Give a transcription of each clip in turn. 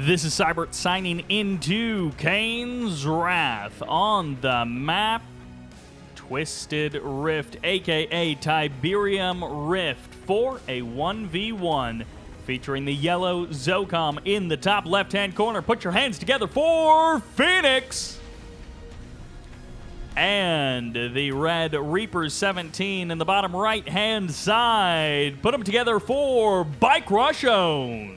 This is Cybert signing into Kane's Wrath on the map Twisted Rift, aka Tiberium Rift, for a 1v1 featuring the yellow Zocom in the top left-hand corner. Put your hands together for Phoenix! And the red Reaper 17 in the bottom right-hand side. Put them together for BikeRushOwnz.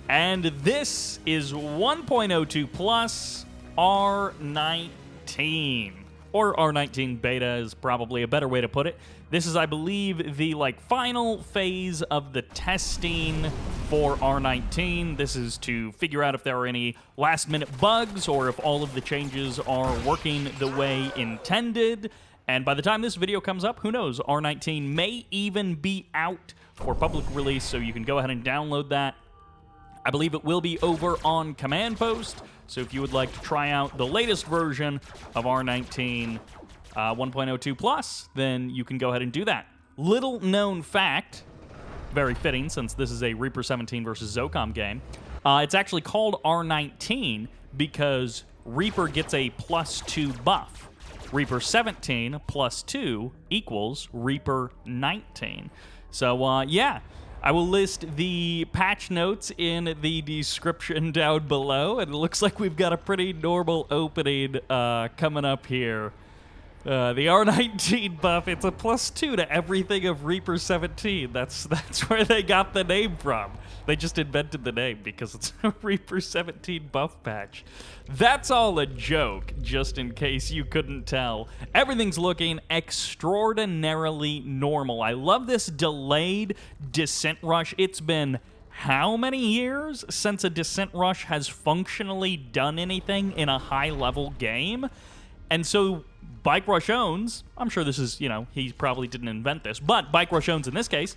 And this is 1.02 plus R19. Or R19 beta is probably a better way to put it. This is, I believe, the final phase of the testing for R19. This is to figure out if there are any last-minute bugs or if all of the changes are working the way intended. And by the time this video comes up, who knows, R19 may even be out for public release, so you can go ahead and download that. I believe it will be over on Command Post, so if you would like to try out the latest version of R19 1.02 Plus, then you can go ahead and do that. Little known fact, very fitting since this is a Reaper 17 versus Zocom game, it's actually called R19 because Reaper gets a +2 buff. Reaper 17 +2 equals Reaper 19. So, yeah. I will list the patch notes in the description down below, and it looks like we've got a pretty normal opening coming up here. The R19 buff, it's a +2 to everything of Reaper 17. That's where they got the name from. They just invented the name because it's a Reaper 17 buff patch. That's all a joke, just in case you couldn't tell. Everything's looking extraordinarily normal. I love this delayed descent rush. It's been how many years since a descent rush has functionally done anything in a high-level game? And so BikeRushOwnz, I'm sure this is, he probably didn't invent this, but BikeRushOwnz in this case,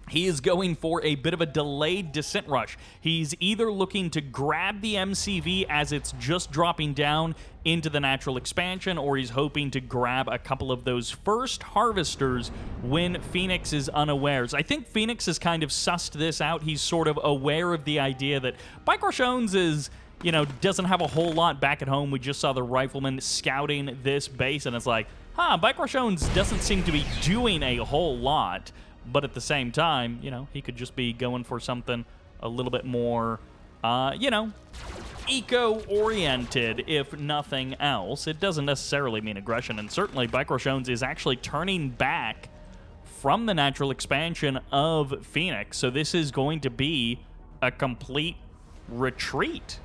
he is going for a bit of a delayed descent rush. He's either looking to grab the MCV as it's just dropping down into the natural expansion, or he's hoping to grab a couple of those first harvesters when Phoenix is unawares. I think Phoenix has kind of sussed this out. He's sort of aware of the idea that BikeRushOwnz is, doesn't have a whole lot back at home. We just saw the rifleman scouting this base, and it's like, BikeRushOwnz doesn't seem to be doing a whole lot. But at the same time, he could just be going for something a little bit more, eco-oriented, if nothing else. It doesn't necessarily mean aggression, and certainly BikeRushOwnz is actually turning back from the natural expansion of Phoenix, so this is going to be a complete retreat.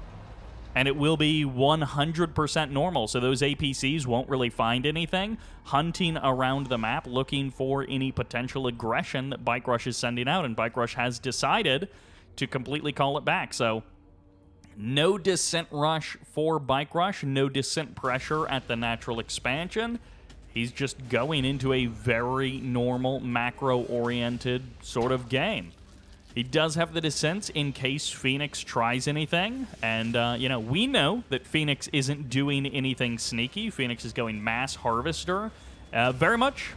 And it will be 100% normal, so those APCs won't really find anything, hunting around the map, looking for any potential aggression that BikeRush is sending out, and BikeRush has decided to completely call it back. So, no descent rush for BikeRush, no descent pressure at the natural expansion. He's just going into a very normal, macro-oriented sort of game. He does have the descents in case Phoenix tries anything, and, we know that Phoenix isn't doing anything sneaky. Phoenix is going mass harvester. Very much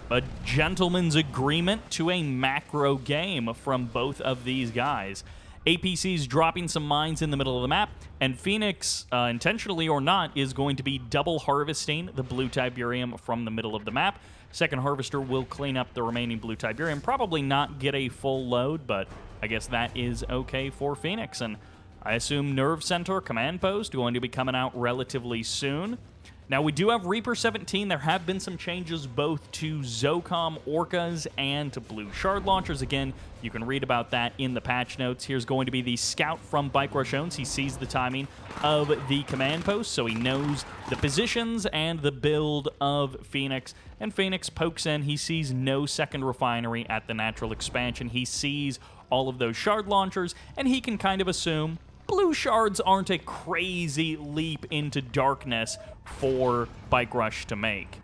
a gentleman's agreement to a macro game from both of these guys. APC's dropping some mines in the middle of the map, and Phoenix, intentionally or not, is going to be double harvesting the blue Tiberium from the middle of the map. Second harvester will clean up the remaining blue Tiberium, probably not get a full load, but I guess that is okay for Phoenix. And I assume Nerve Center, Command Post, going to be coming out relatively soon. Now, we do have Reaper 17. There have been some changes both to Zocom Orcas and to Blue Shard Launchers. Again, you can read about that in the patch notes. Here's going to be the scout from BikeRushOwnz. He sees the timing of the command post, so he knows the positions and the build of Phoenix. And Phoenix pokes in. He sees no second refinery at the natural expansion. He sees all of those shard launchers, and he can kind of assume blue shards aren't a crazy leap into darkness for BikeRush to make.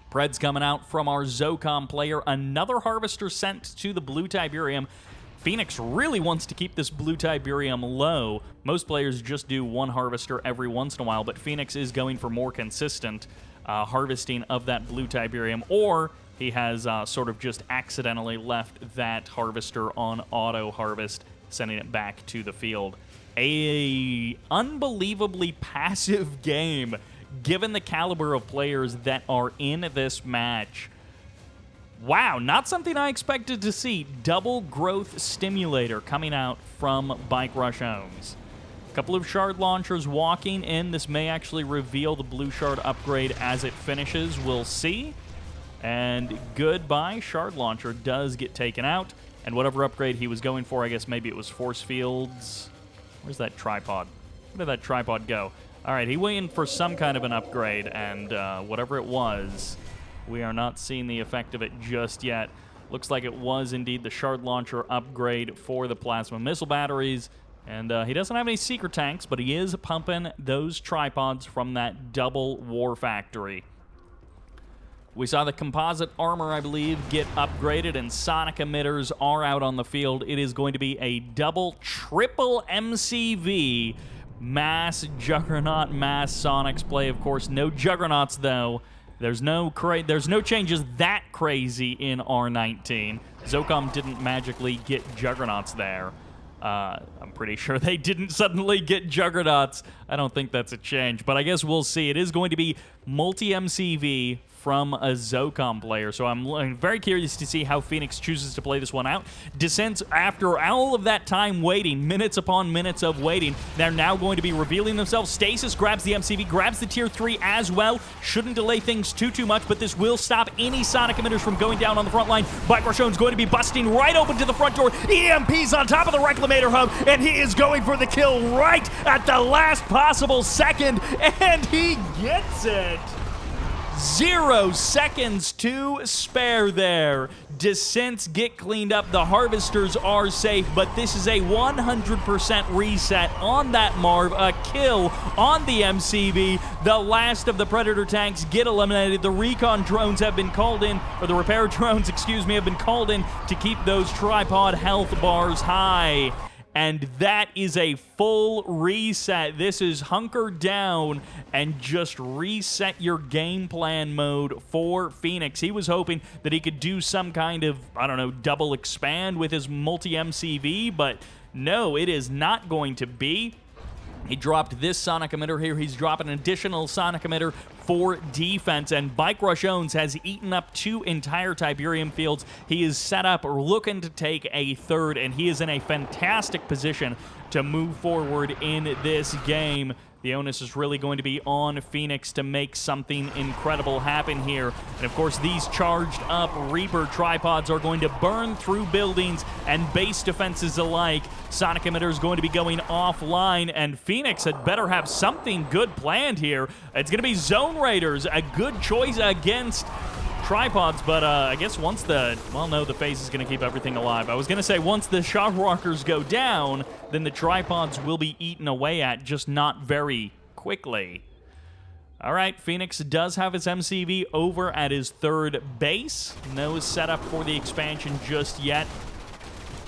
Pred's coming out from our Zocom player. Another harvester sent to the blue Tiberium. Phoenix really wants to keep this blue Tiberium low. Most players just do one harvester every once in a while, but Phoenix is going for more consistent harvesting of that blue Tiberium, or he has sort of just accidentally left that harvester on auto harvest sending it back to the field. A unbelievably passive game, given the caliber of players that are in this match. Wow, not something I expected to see. Double growth stimulator coming out from BikeRushOwnz. A couple of shard launchers walking in. This may actually reveal the blue shard upgrade as it finishes. We'll see. And goodbye. Shard launcher does get taken out. And whatever upgrade he was going for, I guess maybe it was force fields. Where's that tripod? Where did that tripod go? All right, he went in for some kind of an upgrade, and whatever it was, we are not seeing the effect of it just yet. Looks like it was indeed the shard launcher upgrade for the plasma missile batteries. And he doesn't have any secret tanks, but he is pumping those tripods from that double war factory. We saw the composite armor, I believe, get upgraded, and sonic emitters are out on the field. It is going to be a double, triple MCV mass Juggernaut, mass Sonics play. Of course, no Juggernauts, though. There's no changes that crazy in R19. Zocom didn't magically get Juggernauts there. I'm pretty sure they didn't suddenly get Juggernauts. I don't think that's a change, but I guess we'll see. It is going to be multi-MCV from a Zocom player, so I'm very curious to see how Phoenix chooses to play this one out. Descents, after all of that time waiting, minutes upon minutes of waiting, they're now going to be revealing themselves. Stasis grabs the MCV, grabs the tier 3 as well. Shouldn't delay things too much, but this will stop any sonic emitters from going down on the front line. BikeRushOwnz going to be busting right open to the front door. EMP's on top of the Reclamator hub, and he is going for the kill right at the last possible second, and he gets it. 0 seconds to spare there. Descents get cleaned up. The harvesters are safe, but this is a 100% reset on that Marv. A kill on the MCV. The last of the Predator tanks get eliminated. The recon drones have been called in, or the repair drones, excuse me, have been called in to keep those tripod health bars high. And that is a full reset. This is hunker down and just reset your game plan mode for Phoenix. He was hoping that he could do some kind of, I don't know, double expand with his multi-MCV, but no, it is not going to be. He dropped this sonic emitter here. He's dropping an additional sonic emitter for defense, and BikeRushOwnz has eaten up 2 entire Tiberium fields. He is set up looking to take a third, and he is in a fantastic position to move forward in this game. The onus is really going to be on Phoenix to make something incredible happen here. And of course, these charged up Reaper tripods are going to burn through buildings and base defenses alike. Sonic emitter is going to be going offline, and Phoenix had better have something good planned here. It's going to be Zone Raiders, a good choice against tripods, but I guess once the, well, no, the phase is going to keep everything alive. I was going to say once the Shardwalkers go down, then the tripods will be eaten away at, just not very quickly. All right, Phoenix does have his MCV over at his third base. No setup for the expansion just yet.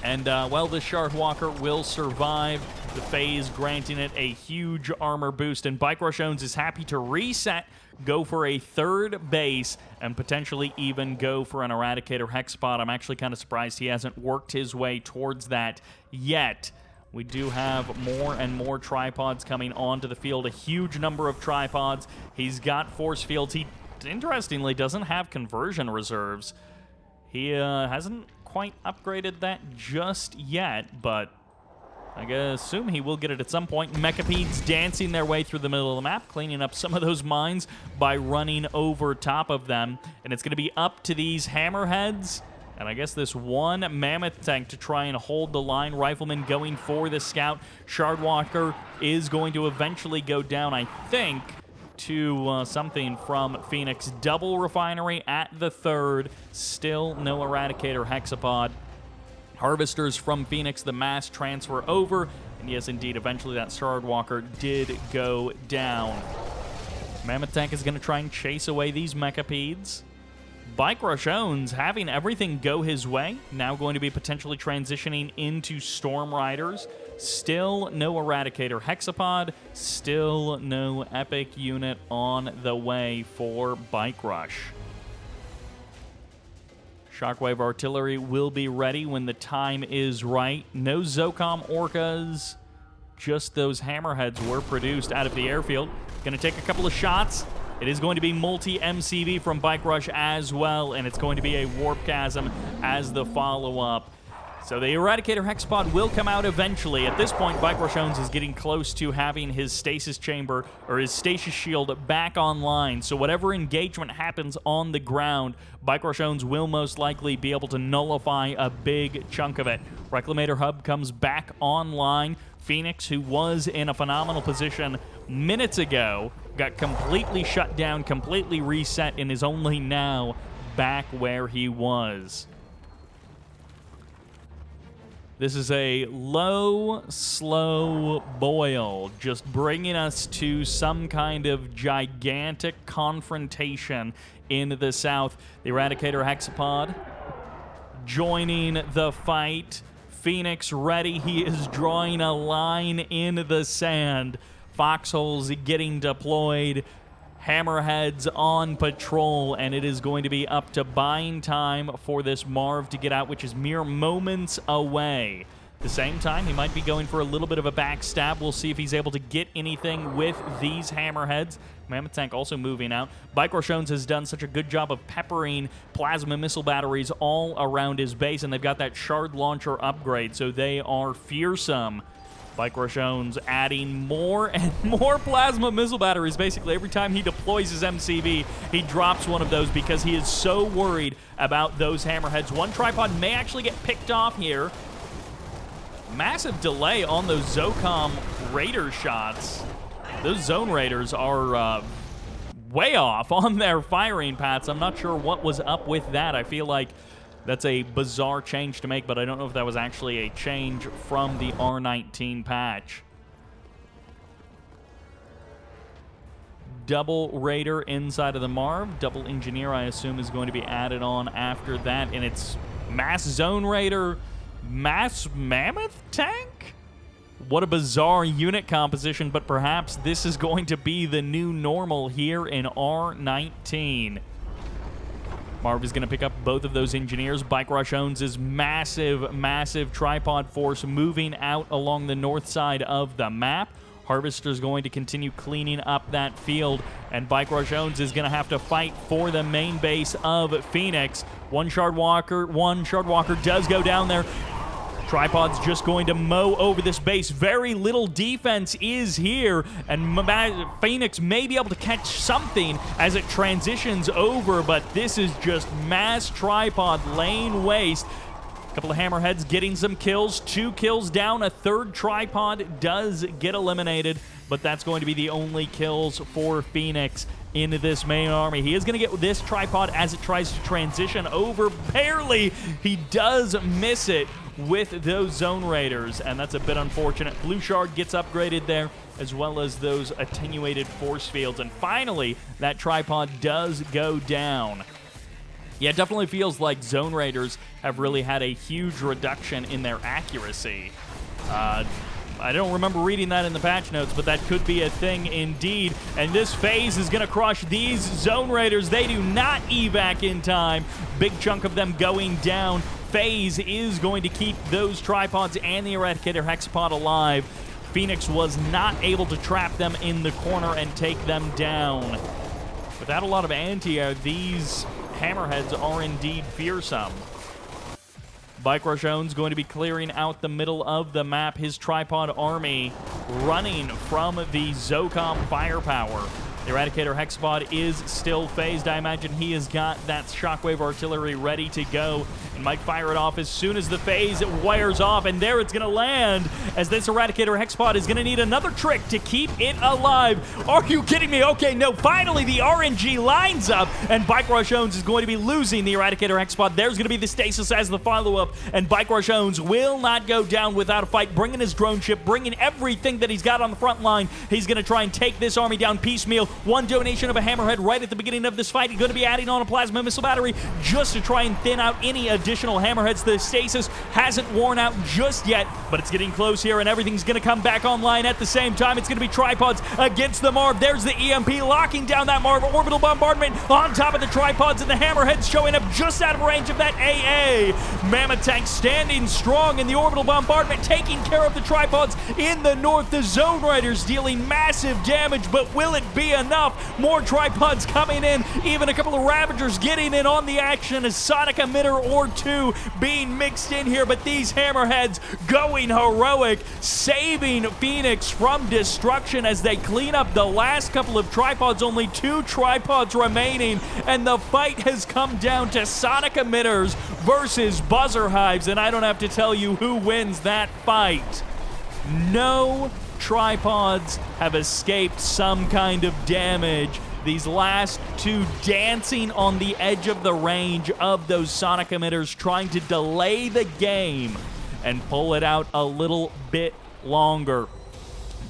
And, well, the Shardwalker will survive the phase, granting it a huge armor boost. And BikeRushOwnz is happy to reset, go for a third base, and potentially even go for an Eradicator Hexpod. I'm actually kind of surprised he hasn't worked his way towards that yet. We do have more and more tripods coming onto the field, a huge number of tripods. He's got force fields. He, interestingly, doesn't have conversion reserves. He hasn't quite upgraded that just yet, but I assume he will get it at some point. Mechapedes dancing their way through the middle of the map, cleaning up some of those mines by running over top of them. And it's going to be up to these hammerheads, and I guess this one mammoth tank to try and hold the line. Rifleman going for the scout. Shardwalker is going to eventually go down, I think, to something from Phoenix. Double refinery at the third. Still no Eradicator Hexapod. Harvesters from Phoenix, the mass transfer over. And yes, indeed, eventually that Shardwalker did go down. Mammoth Tank is going to try and chase away these Mechapedes. BikeRushOwnz having everything go his way. Now going to be potentially transitioning into Storm Riders. Still no Eradicator Hexapod. Still no Epic unit on the way for BikeRush. Shockwave artillery will be ready when the time is right. No Zocom Orcas, just those hammerheads were produced out of the airfield. Going to take a couple of shots. It is going to be multi-MCV from BikeRush as well, and it's going to be a Warp Chasm as the follow-up. So the Eradicator Hexapod will come out eventually. At this point, BikeRushOwnz is getting close to having his stasis chamber, or his stasis shield, back online. So whatever engagement happens on the ground, BikeRushOwnz will most likely be able to nullify a big chunk of it. Reclamator Hub comes back online. Phoenix, who was in a phenomenal position minutes ago, got completely shut down, completely reset, and is only now back where he was. This is a low, slow boil, just bringing us to some kind of gigantic confrontation in the south. The Eradicator Hexapod joining the fight. Phoenix ready. He is drawing a line in the sand. Foxholes getting deployed. Hammerheads on patrol, and it is going to be up to buying time for this Marv to get out, which is mere moments away. At the same time, he might be going for a little bit of a backstab. We'll see if he's able to get anything with these hammerheads. Mammoth Tank also moving out. BikeRushOwnz has done such a good job of peppering plasma missile batteries all around his base, and they've got that shard launcher upgrade, so they are fearsome. BikeRushOwnz adding more and more plasma missile batteries. Basically, every time he deploys his MCV, he drops one of those because he is so worried about those hammerheads. One tripod may actually get picked off here. Massive delay on those Zocom Raider shots. Those Zone Raiders are way off on their firing paths. I'm not sure what was up with that. I feel like that's a bizarre change to make, but I don't know if that was actually a change from the R19 patch. Double Raider inside of the Marv. Double Engineer, I assume, is going to be added on after that. And it's Mass Zone Raider, Mass Mammoth Tank? What a bizarre unit composition, but perhaps this is going to be the new normal here in R19. Marv is going to pick up both of those engineers. BikeRushOwnz' massive, massive tripod force moving out along the north side of the map. Harvester's going to continue cleaning up that field, and BikeRushOwnz is going to have to fight for the main base of Phoenix. One Shard Walker does go down there. Tripod's just going to mow over this base. Very little defense is here, and Phoenix may be able to catch something as it transitions over, but this is just mass tripod lane waste. A couple of hammerheads getting some kills. 2 kills down. A third tripod does get eliminated, but that's going to be the only kills for Phoenix into this main army. He is going to get this tripod as it tries to transition over. Barely. He does miss it with those Zone Raiders, and that's a bit unfortunate. Blue Shard gets upgraded there, as well as those attenuated force fields. And finally, that tripod does go down. Yeah, it definitely feels like Zone Raiders have really had a huge reduction in their accuracy. I don't remember reading that in the patch notes, but that could be a thing indeed. And this phase is going to crush these Zone Raiders. They do not evac in time. Big chunk of them going down. Phase is going to keep those tripods and the Eradicator Hexapod alive. Phoenix was not able to trap them in the corner and take them down. Without a lot of anti-air, these hammerheads are indeed fearsome. BikeRushOwnz going to be clearing out the middle of the map. His tripod army running from the Zocom firepower. The Eradicator Hexapod is still phased. I imagine he has got that shockwave artillery ready to go and might fire it off as soon as the phase wears off, and there it's going to land as this Eradicator Hexapod is going to need another trick to keep it alive. Are you kidding me? Okay, no, finally the RNG lines up, and BikeRushOwnz is going to be losing the Eradicator Hexapod. There's going to be the stasis as the follow-up, and BikeRushOwnz will not go down without a fight, bringing his drone ship, bringing everything that he's got on the front line. He's going to try and take this army down piecemeal. One donation of a hammerhead right at the beginning of this fight. He's going to be adding on a plasma missile battery just to try and thin out any additional hammerheads. The stasis hasn't worn out just yet, but it's getting close here, and everything's going to come back online at the same time. It's going to be tripods against the Marv. There's the EMP locking down that Marv. Orbital bombardment on top of the tripods, and the hammerheads showing up just out of range of that AA. Mammoth Tank standing strong in the orbital bombardment, taking care of the tripods in the north. The Zone Riders dealing massive damage, but will it be enough? More tripods coming in, even a couple of Ravagers getting in on the action, a sonic emitter or two being mixed in here, but these hammerheads going heroic, saving Phoenix from destruction as they clean up the last couple of tripods. Only 2 tripods remaining, and the fight has come down to sonic emitters versus buzzer hives, and I don't have to tell you who wins that fight. No tripods have escaped some kind of damage. These last 2 dancing on the edge of the range of those sonic emitters, trying to delay the game and pull it out a little bit longer.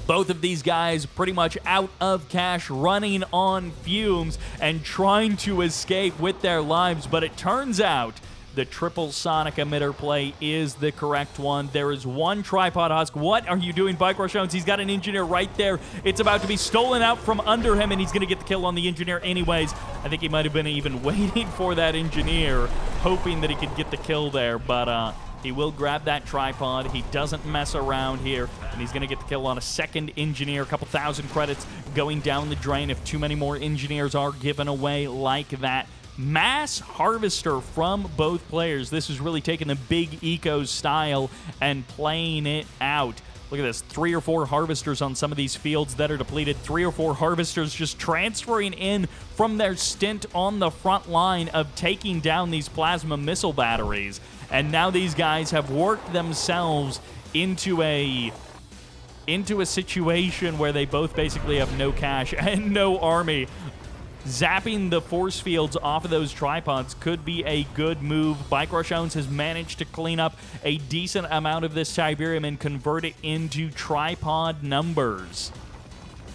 Both of these guys pretty much out of cash, running on fumes and trying to escape with their lives, but it turns out the triple sonic emitter play is the correct one. There is 1 tripod husk. What are you doing, BikeRushOwnz? He's got an engineer right there. It's about to be stolen out from under him, and he's going to get the kill on the engineer anyways. I think he might have been even waiting for that engineer, hoping that he could get the kill there, but he will grab that tripod. He doesn't mess around here, and he's going to get the kill on a second engineer. A couple thousand credits going down the drain if too many more engineers are given away like that. Mass harvester from both players. This is really taking the big eco style and playing it out. Look at this, 3 or 4 harvesters on some of these fields that are depleted. 3 or 4 harvesters just transferring in from their stint on the front line of taking down these plasma missile batteries. And now these guys have worked themselves into a situation where they both basically have no cash and no army. Zapping the force fields off of those tripods could be a good move. BikeRushOwnz has managed to clean up a decent amount of this Tiberium and convert it into tripod numbers.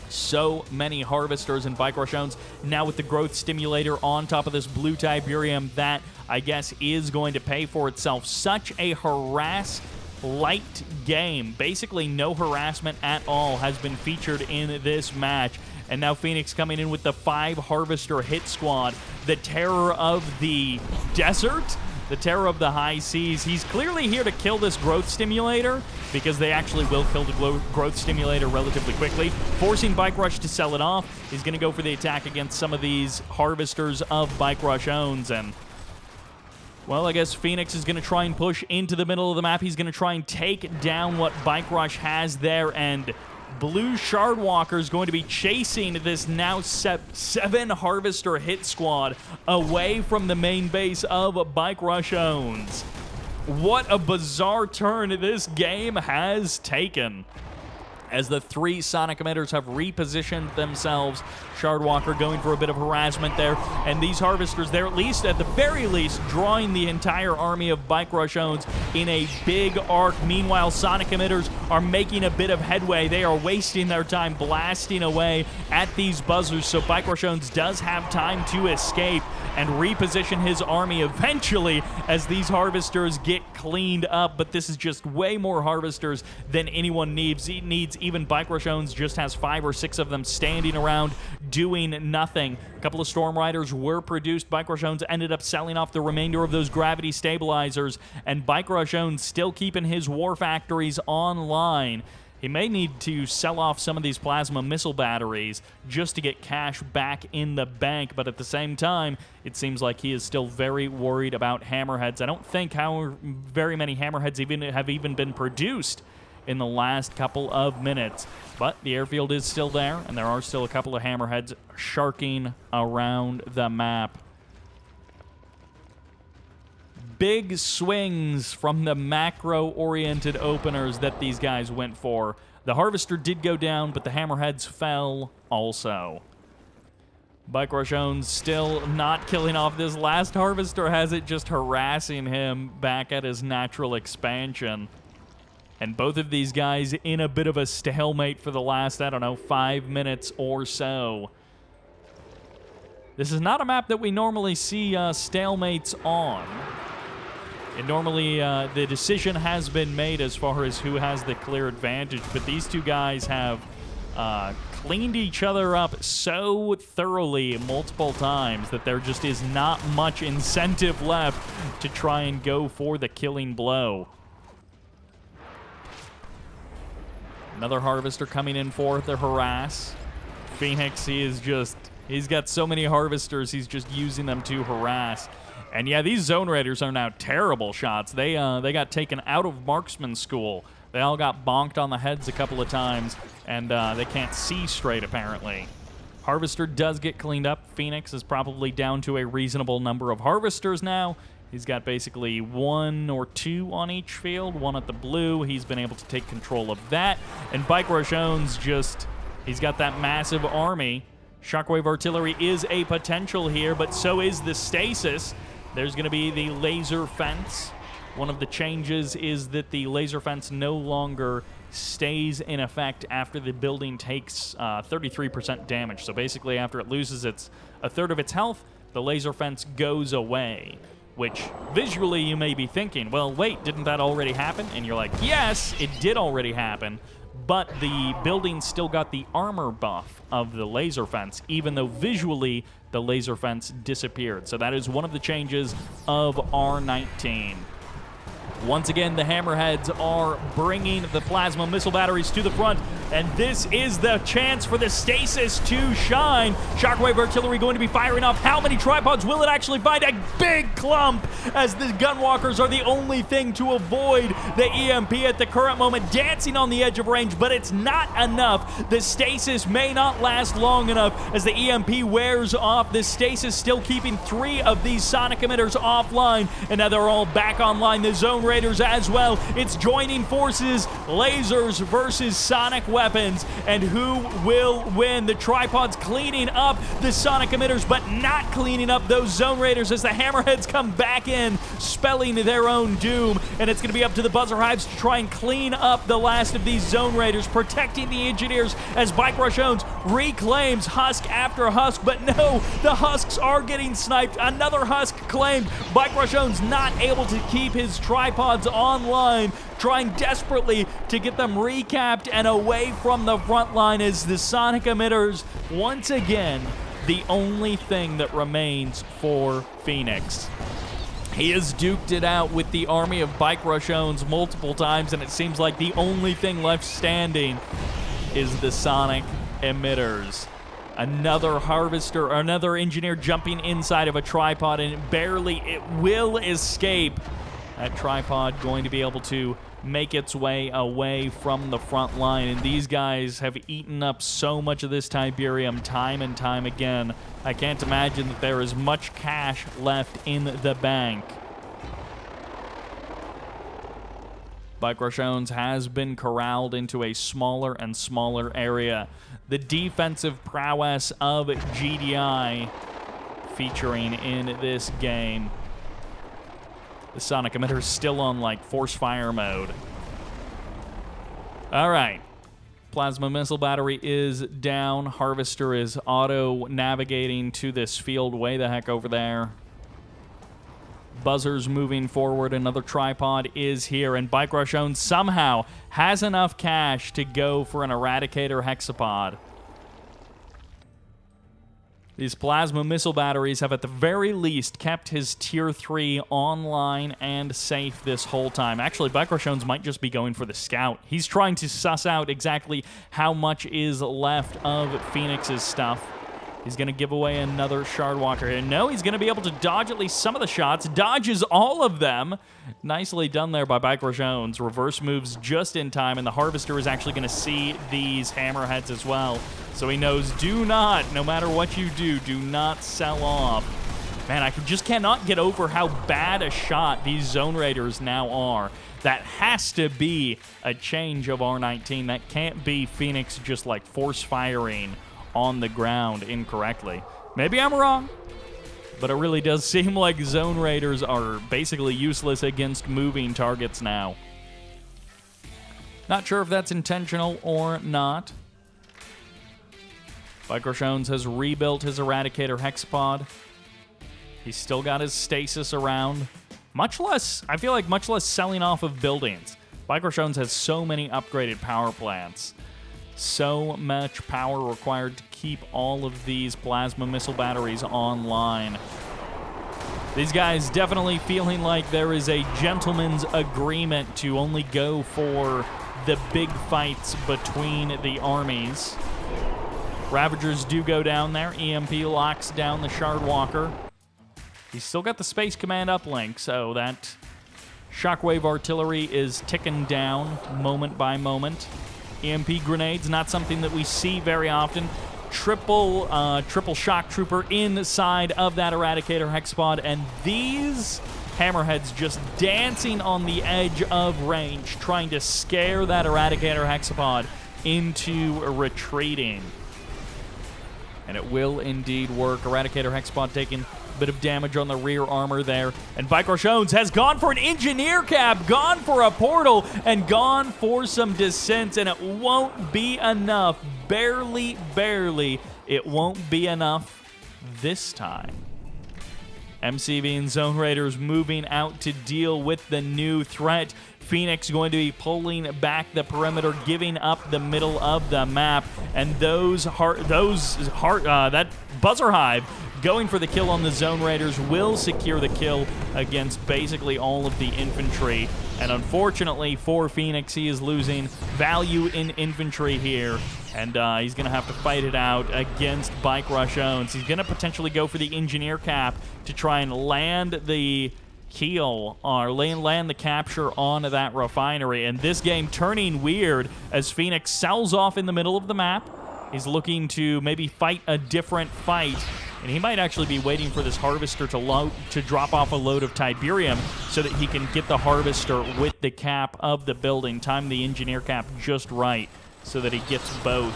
So many harvesters in BikeRushOwnz now with the growth stimulator on top of this blue Tiberium that I guess is going to pay for itself. Such a harass-light game. Basically no harassment at all has been featured in this match. And now Phoenix coming in with the 5 harvester hit squad. The terror of the desert, the terror of the high seas. He's clearly here to kill this growth stimulator because they actually will kill the growth stimulator relatively quickly, forcing BikeRush to sell it off. He's going to go for the attack against some of these harvesters of BikeRushOwnz, and well, I guess Phoenix is going to try and push into the middle of the map. He's going to try and take down what BikeRush has there, and Blue Shardwalker is going to be chasing this now 7 harvester hit squad away from the main base of BikeRushOwnz. What a bizarre turn this game has taken, as the 3 sonic emitters have repositioned themselves. Shardwalker going for a bit of harassment there, and these harvesters, they're at the very least, drawing the entire army of BikeRushOwnz in a big arc. Meanwhile, sonic emitters are making a bit of headway. They are wasting their time blasting away at these buzzers, so BikeRushOwnz does have time to escape and reposition his army eventually as these harvesters get cleaned up, but this is just way more harvesters than anyone needs. Even BikeRushOwnz just has 5 or 6 of them standing around doing nothing. A couple of Storm Riders were produced. BikeRushOwnz ended up selling off the remainder of those gravity stabilizers, and BikeRushOwnz still keeping his war factories online. He may need to sell off some of these plasma missile batteries just to get cash back in the bank, but at the same time, it seems like he is still very worried about hammerheads. I don't think very many hammerheads have even been produced in the last couple of minutes, but the airfield is still there, and there are still a couple of hammerheads sharking around the map. Big swings from the macro-oriented openers that these guys went for. The harvester did go down, but the hammerheads fell also. BikeRushOwnz still not killing off this last harvester, has it just harassing him back at his natural expansion. And both of these guys in a bit of a stalemate for the last, I don't know, 5 minutes or so. This is not a map that we normally see stalemates on. And normally, the decision has been made as far as who has the clear advantage, but these two guys have cleaned each other up so thoroughly multiple times that there just is not much incentive left to try and go for the killing blow. Another Harvester coming in for the harass. Phoenix, he's got so many Harvesters, he's just using them to harass. And yeah, these Zone Raiders are now terrible shots. They got taken out of marksman school. They all got bonked on the heads a couple of times, and they can't see straight, apparently. Harvester does get cleaned up. Phoenix is probably down to a reasonable number of Harvesters now. He's got basically 1 or 2 on each field, 1 at the blue. He's been able to take control of that. And BikeRushOwnz he's got that massive army. Shockwave Artillery is a potential here, but so is the Stasis. There's going to be the laser fence. One of the changes is that the laser fence no longer stays in effect after the building takes 33% damage. So basically, after it loses a third of its health, the laser fence goes away. Which, visually, you may be thinking, well, wait, didn't that already happen? And you're like, yes, it did already happen. But the building still got the armor buff of the laser fence, even though visually the laser fence disappeared. So that is one of the changes of R19. Once again, the Hammerheads are bringing the plasma missile batteries to the front, and this is the chance for the Stasis to shine. Shockwave Artillery going to be firing off. How many tripods will it actually find? A big clump, as the Gunwalkers are the only thing to avoid the EMP at the current moment, dancing on the edge of range, but it's not enough. The Stasis may not last long enough as the EMP wears off. The Stasis still keeping 3 of these sonic emitters offline, and now they're all back online. The Zone Raiders as well. It's joining forces, lasers versus sonic weapons, and who will win? The tripods cleaning up the sonic emitters, but not cleaning up those Zone Raiders as the Hammerheads come back in, spelling their own doom, and it's going to be up to the Buzzer Hives to try and clean up the last of these Zone Raiders, protecting the engineers as BikeRushOwnz reclaims Husk after Husk, but no, the Husks are getting sniped. Another Husk claimed. BikeRushOwnz not able to keep his tripods online, trying desperately to get them recapped and away from the front line as the sonic emitters, once again, the only thing that remains for Phoenix. He has duked it out with the army of BikeRushOwnz multiple times, and it seems like the only thing left standing is the sonic emitters. Another Harvester, or another engineer jumping inside of a tripod, and it will escape. That tripod going to be able to make its way away from the front line, and these guys have eaten up so much of this Tiberium time and time again. I can't imagine that there is much cash left in the bank. BikeRushOwnz has been corralled into a smaller and smaller area. The defensive prowess of GDI featuring in this game. The sonic emitter is still on, like, force fire mode. All right. Plasma missile battery is down. Harvester is auto-navigating to this field way the heck over there. Buzzers moving forward. Another tripod is here, and BikeRushOwnz somehow has enough cash to go for an Eradicator Hexapod. These plasma missile batteries have at the very least kept his tier 3 online and safe this whole time. Actually, BikeRushOwnz might just be going for the scout. He's trying to suss out exactly how much is left of Phoenix's stuff. He's going to give away another Shardwalker here. No, he's going to be able to dodge at least some of the shots. Dodges all of them. Nicely done there by BikeRushOwnz. Reverse moves just in time, and the Harvester is actually going to see these Hammerheads as well. So he knows, do not, no matter what you do not sell off. Man, I just cannot get over how bad a shot these Zone Raiders now are. That has to be a change of R19. That can't be Phoenix just like force firing on the ground incorrectly. Maybe I'm wrong, but it really does seem like Zone Raiders are basically useless against moving targets now. Not sure if that's intentional or not. BikeRushOwnz has rebuilt his Eradicator Hexapod. He's still got his Stasis around. much less, I feel like much less selling off of buildings. BikeRushOwnz has so many upgraded power plants. So much power required to keep all of these plasma missile batteries online. These guys definitely feeling like there is a gentleman's agreement to only go for the big fights between the armies. Ravagers do go down there. EMP locks down the Shardwalker. He's still got the Space Command uplink, so that Shockwave artillery is ticking down moment by moment. EMP grenades, not something that we see very often. Triple shock trooper inside of that Eradicator Hexapod, and these hammerheads just dancing on the edge of range, trying to scare that Eradicator Hexapod into retreating. And it will indeed work. Eradicator Hexapod taking a bit of damage on the rear armor there. And BikeRushOwnz has gone for an engineer cap, gone for a portal, and gone for some descents, and it won't be enough. Barely, it won't be enough this time. MCV and Zone Raiders moving out to deal with the new threat. Phoenix going to be pulling back the perimeter, giving up the middle of the map, and that Buzzer Hive going for the kill on the Zone Raiders will secure the kill against basically all of the infantry. And unfortunately for Phoenix, he is losing value in infantry here, and he's going to have to fight it out against BikeRushOwnz. He's going to potentially go for the engineer cap to try and land the kill or land the capture on that refinery. And this game turning weird as Phoenix sells off in the middle of the map. He's looking to maybe fight a different fight, and he might actually be waiting for this Harvester to drop off a load of Tiberium so that he can get the Harvester with the cap of the building, time the engineer cap just right so that he gets both.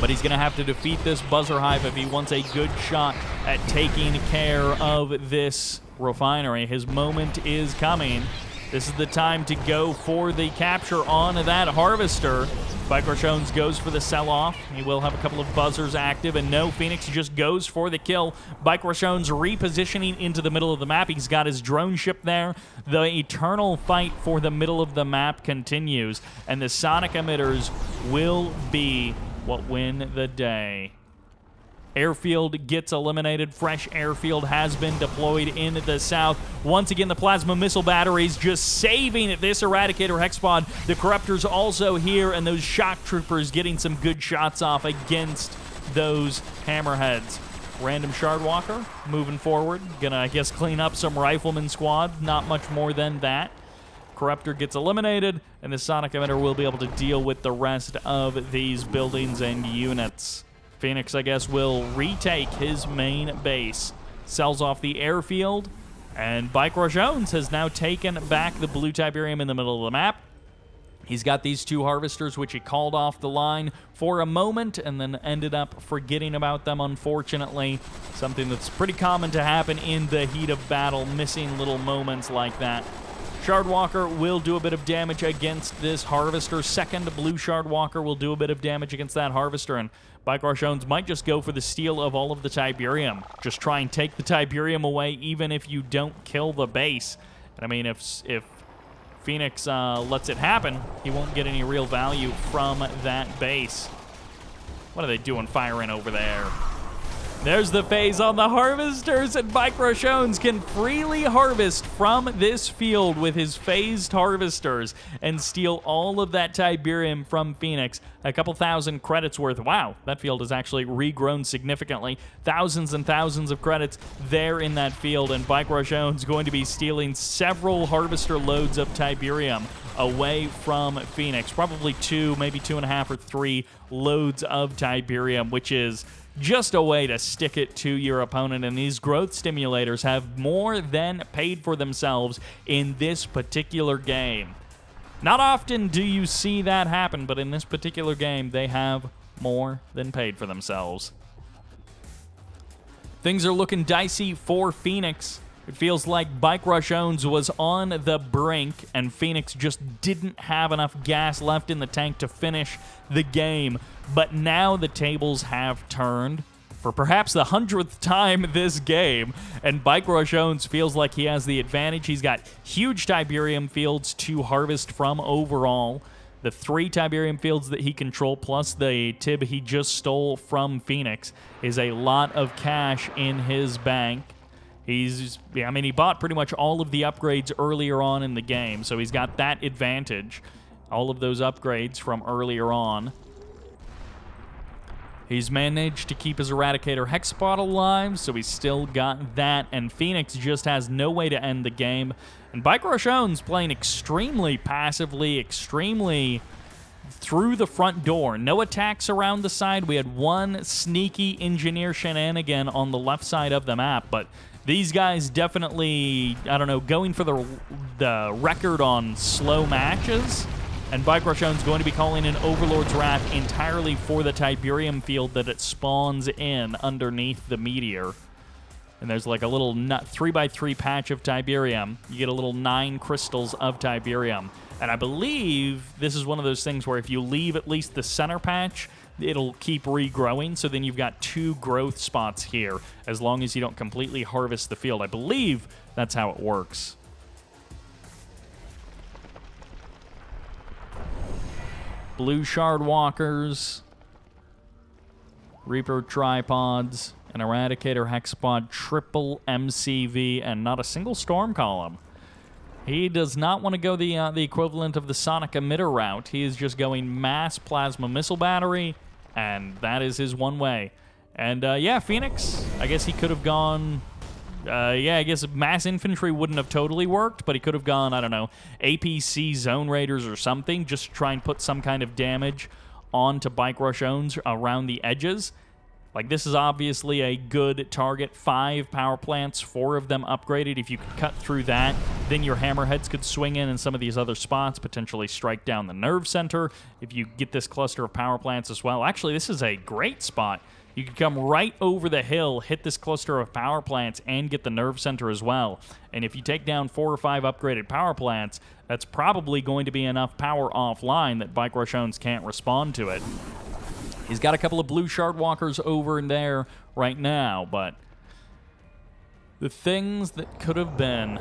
But he's going to have to defeat this Buzzer Hive if he wants a good shot at taking care of this refinery. His moment is coming. This is the time to go for the capture on that Harvester. BikeRushOwnz goes for the sell-off. He will have a couple of buzzers active, and no, Phoenix just goes for the kill. BikeRushOwnz repositioning into the middle of the map. He's got his drone ship there. The eternal fight for the middle of the map continues, and the sonic emitters will be what win the day. Airfield gets eliminated. Fresh airfield has been deployed in the south. Once again, the plasma missile batteries just saving this Eradicator Hexapod. The Corruptor's also here, and those shock troopers getting some good shots off against those hammerheads. Random Shardwalker moving forward. Gonna, I guess, clean up some Rifleman squad. Not much more than that. Corruptor gets eliminated, and the Sonic Emitter will be able to deal with the rest of these buildings and units. Phoenix, I guess, will retake his main base. Sells off the airfield, and BikeRushOwnz has now taken back the blue Tiberium in the middle of the map. He's got these two Harvesters, which he called off the line for a moment and then ended up forgetting about them, unfortunately. Something that's pretty common to happen in the heat of battle, missing little moments like that. Shardwalker will do a bit of damage against this Harvester. Second blue Shardwalker will do a bit of damage against that Harvester, and BikeRushOwnz might just go for the steal of all of the Tiberium. Just try and take the Tiberium away, even if you don't kill the base. And I mean, if Phoenix lets it happen, he won't get any real value from that base. What are they doing firing over there? There's the phase on the Harvesters, and BikeRushOwnz can freely harvest from this field with his phased Harvesters and steal all of that Tiberium from Phoenix. A couple thousand credits worth. Wow, that field has actually regrown significantly. Thousands and thousands of credits there in that field, and BikeRushOwnz going to be stealing several Harvester loads of Tiberium away from Phoenix. Probably 2, maybe 2.5 or 3 loads of Tiberium, which is just a way to stick it to your opponent, and these growth stimulators have more than paid for themselves in this particular game. Not often do you see that happen, but in this particular game, they have more than paid for themselves. Things are looking dicey for Phoenix. It feels like BikeRushOwnz was on the brink, and Phoenix just didn't have enough gas left in the tank to finish the game. But now the tables have turned. for perhaps the 100th time this game, and BikeRushOwnz feels like he has the advantage. He's got huge Tiberium fields to harvest from overall. The 3 Tiberium fields that he controls, plus the Tib he just stole from Phoenix, is a lot of cash in his bank. He bought pretty much all of the upgrades earlier on in the game, so he's got that advantage. All of those upgrades from earlier on. He's managed to keep his Eradicator Hexapod alive, so he's still got that, and Phoenix just has no way to end the game. And BikeRushOwnz playing extremely passively, extremely through the front door. No attacks around the side. We had one sneaky engineer shenanigan on the left side of the map, but these guys definitely, I don't know, going for the record on slow matches. And BikeRushOwnz going to be calling in Overlord's Wrath entirely for the Tiberium field that it spawns in underneath the meteor. And there's like a little 3x3 patch of Tiberium. You get a little 9 crystals of Tiberium. And I believe this is one of those things where if you leave at least the center patch, it'll keep regrowing. So then you've got 2 growth spots here, as long as you don't completely harvest the field. I believe that's how it works. Blue Shard Walkers, Reaper Tripods, an Eradicator Hexapod, triple MCV, and not a single Storm Column. He does not want to go the equivalent of the Sonic Emitter route. He is just going mass Plasma Missile Battery, and that is his one way. And yeah, Phoenix, I guess he could have gone... yeah, I guess Mass Infantry wouldn't have totally worked, but he could have gone, I don't know, APC Zone Raiders or something, just to try and put some kind of damage onto BikeRushOwnz around the edges. Like, this is obviously a good target. 5 power plants, 4 of them upgraded. If you could cut through that, then your hammerheads could swing in some of these other spots, potentially strike down the nerve center. If you get this cluster of power plants as well. Actually, this is a great spot. You could come right over the hill, hit this cluster of power plants, and get the nerve center as well. And if you take down 4 or 5 upgraded power plants, that's probably going to be enough power offline that BikeRushOwnz can't respond to it. He's got a couple of blue shard walkers over in there right now, but the things that could have been.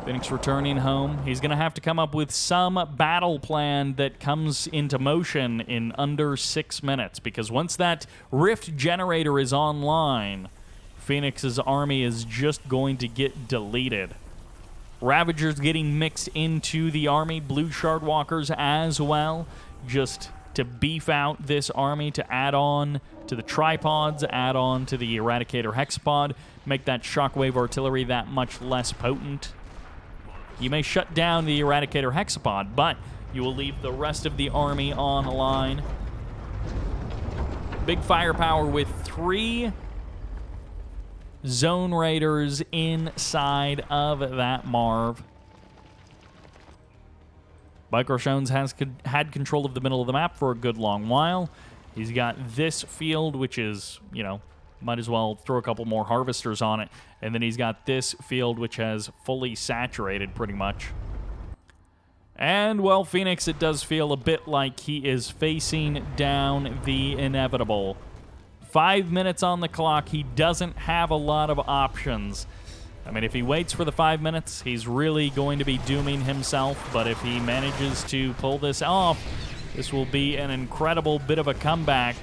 Phoenix returning home. He's going to have to come up with some battle plan that comes into motion in under 6 minutes, because once that Rift generator is online, Phoenix's army is just going to get deleted. Ravagers getting mixed into the army, blue shard walkers as well, just to beef out this army, to add on to the tripods, add on to the Eradicator Hexapod, make that shockwave artillery that much less potent. You may shut down the Eradicator Hexapod, but you will leave the rest of the army on the line. Big firepower with 3 Zone Raiders inside of that Marv. BikeRushOwnz has had control of the middle of the map for a good long while. He's got this field, which is, you know, might as well throw a couple more harvesters on it. And then he's got this field, which has fully saturated pretty much. And, well, Phoenix, it does feel a bit like he is facing down the inevitable. 5 minutes on the clock. He doesn't have a lot of options. I mean, if he waits for the 5 minutes, he's really going to be dooming himself. But if he manages to pull this off, this will be an incredible bit of a comeback.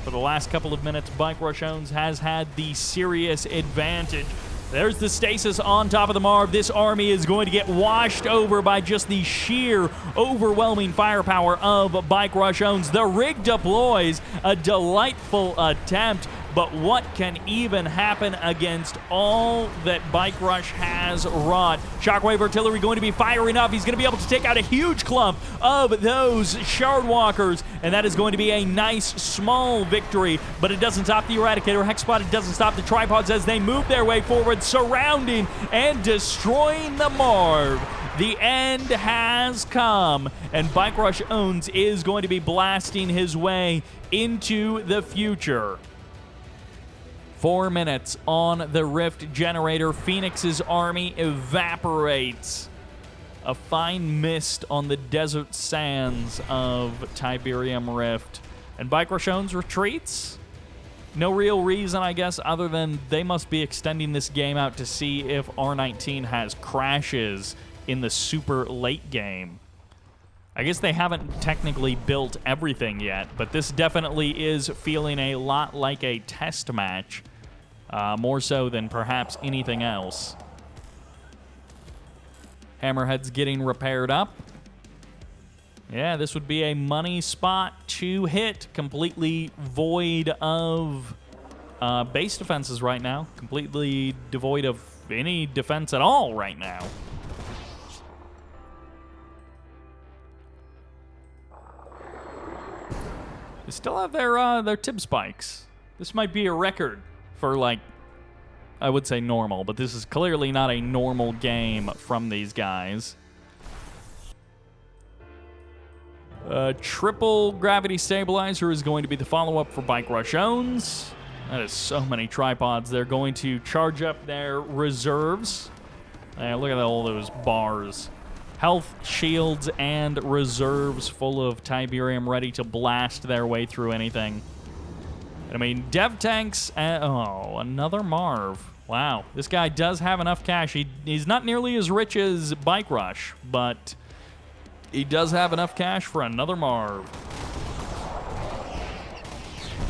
For the last couple of minutes, BikeRushOwnz has had the serious advantage. There's the stasis on top of the Marv. This army is going to get washed over by just the sheer overwhelming firepower of BikeRushOwnz. The rig deploys, a delightful attempt, but what can even happen against all that BikeRush has wrought? Shockwave artillery going to be firing up. He's going to be able to take out a huge clump of those shard walkers, and that is going to be a nice small victory, but it doesn't stop the Eradicator Hexapod. It doesn't stop the tripods as they move their way forward, surrounding and destroying the Marv. The end has come, and BikeRushOwnz is going to be blasting his way into the future. 4 minutes on the Rift generator. Phoenix's army evaporates. A fine mist on the desert sands of Tiberium Rift. And BikeRushOwnz retreats. No real reason, I guess, other than they must be extending this game out to see if R19 has crashes in the super late game. I guess they haven't technically built everything yet, but this definitely is feeling a lot like a test match, more so than perhaps anything else. Hammerhead's getting repaired up. Yeah, this would be a money spot to hit, completely void of base defenses right now, completely devoid of any defense at all right now. They still have their tib spikes. This might be a record for, like, I would say normal, but this is clearly not a normal game from these guys. Triple gravity stabilizer is going to be the follow-up for BikeRushOwnz. That is so many tripods. They're going to charge up their reserves. Look at all those bars. Health, shields, and reserves full of Tiberium ready to blast their way through anything. And I mean, dev tanks, oh, another Marv. Wow, this guy does have enough cash. He's not nearly as rich as BikeRush, but he does have enough cash for another Marv.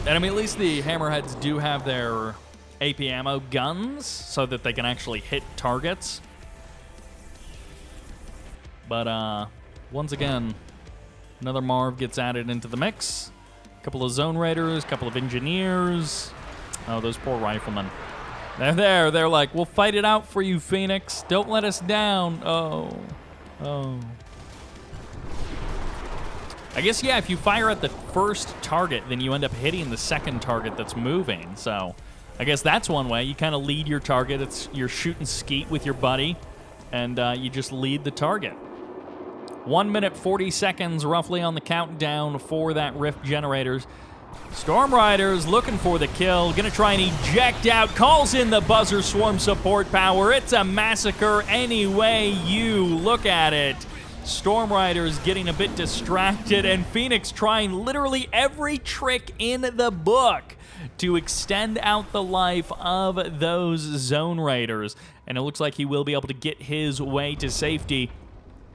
And I mean, at least the Hammerheads do have their AP ammo guns so that they can actually hit targets. But once again, another Marv gets added into the mix. A couple of Zone Raiders, a couple of Engineers. Oh, those poor riflemen. They're there. They're like, we'll fight it out for you, Phoenix. Don't let us down. Oh. I guess, yeah, if you fire at the first target, then you end up hitting the second target that's moving. So I guess that's one way. You kind of lead your target. You're shooting skeet with your buddy, and you just lead the target. 1 minute, 40 seconds roughly on the countdown for that Rift Generators. Storm Riders looking for the kill. Gonna try and eject out. Calls in the Buzzer Swarm support power. It's a massacre any way you look at it. Storm Riders getting a bit distracted, and Phoenix trying literally every trick in the book to extend out the life of those Zone Raiders. And it looks like he will be able to get his way to safety.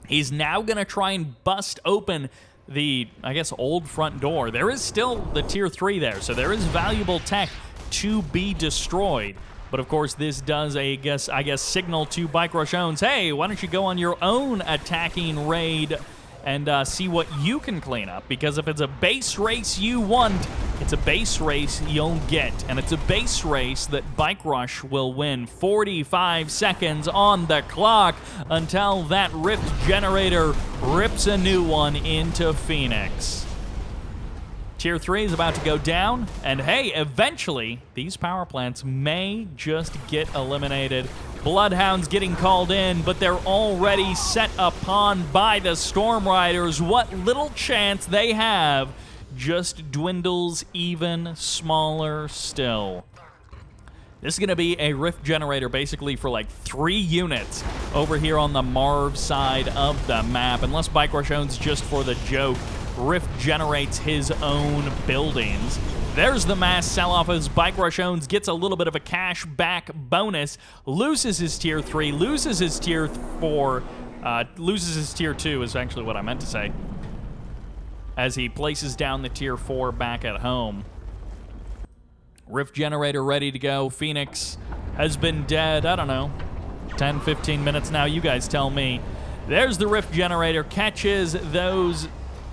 He's now going to try and bust open the, I guess, old front door. There is still the Tier 3 there, so there is valuable tech to be destroyed. But, of course, this does, I guess, signal to BikeRushOwnz, hey, why don't you go on your own attacking raid and see what you can clean up? Because if it's a base race you want, it's a base race you'll get. And it's a base race that BikeRush will win. 45 seconds on the clock until that Rift Generator rips a new one into Phoenix. Tier 3 is about to go down, and hey, eventually, these power plants may just get eliminated. Bloodhounds getting called in, but they're already set upon by the Storm Riders. What little chance they have just dwindles even smaller still. This is going to be a Rift Generator basically for like 3 units over here on the Marv side of the map, unless BikeRushOwnz just for the joke Rift generates his own buildings. There's the mass sell-off as BikeRushOwnz gets a little bit of a cash back bonus, loses his Tier 3, loses his Tier 4, loses his Tier 2 is actually what I meant to say, as he places down the Tier 4 back at home. Rift Generator ready to go. Phoenix has been dead, I don't know, 10, 15 minutes now, you guys tell me. There's the Rift Generator, catches those.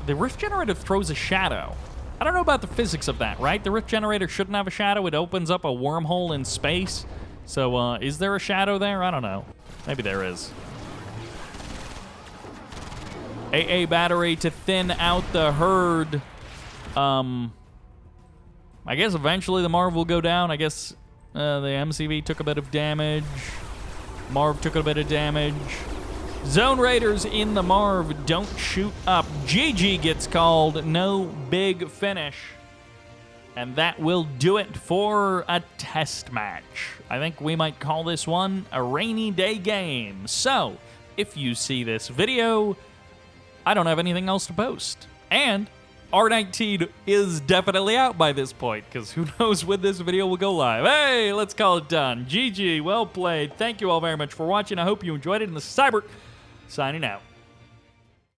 The Rift Generator throws a shadow. I don't know about the physics of that, right? The Rift Generator shouldn't have a shadow. It opens up a wormhole in space. So, is there a shadow there? I don't know. Maybe there is. AA battery to thin out the herd. I guess eventually the Marv will go down. I guess the MCV took a bit of damage. Marv took a bit of damage. Zone Raiders in the Marv don't shoot up. GG gets called. No big finish. And that will do it for a test match. I think we might call this one a rainy day game. So, if you see this video, I don't have anything else to post. And R19 is definitely out by this point, because who knows when this video will go live. Hey, let's call it done. GG, well played. Thank you all very much for watching. I hope you enjoyed it. And the Cyber signing out.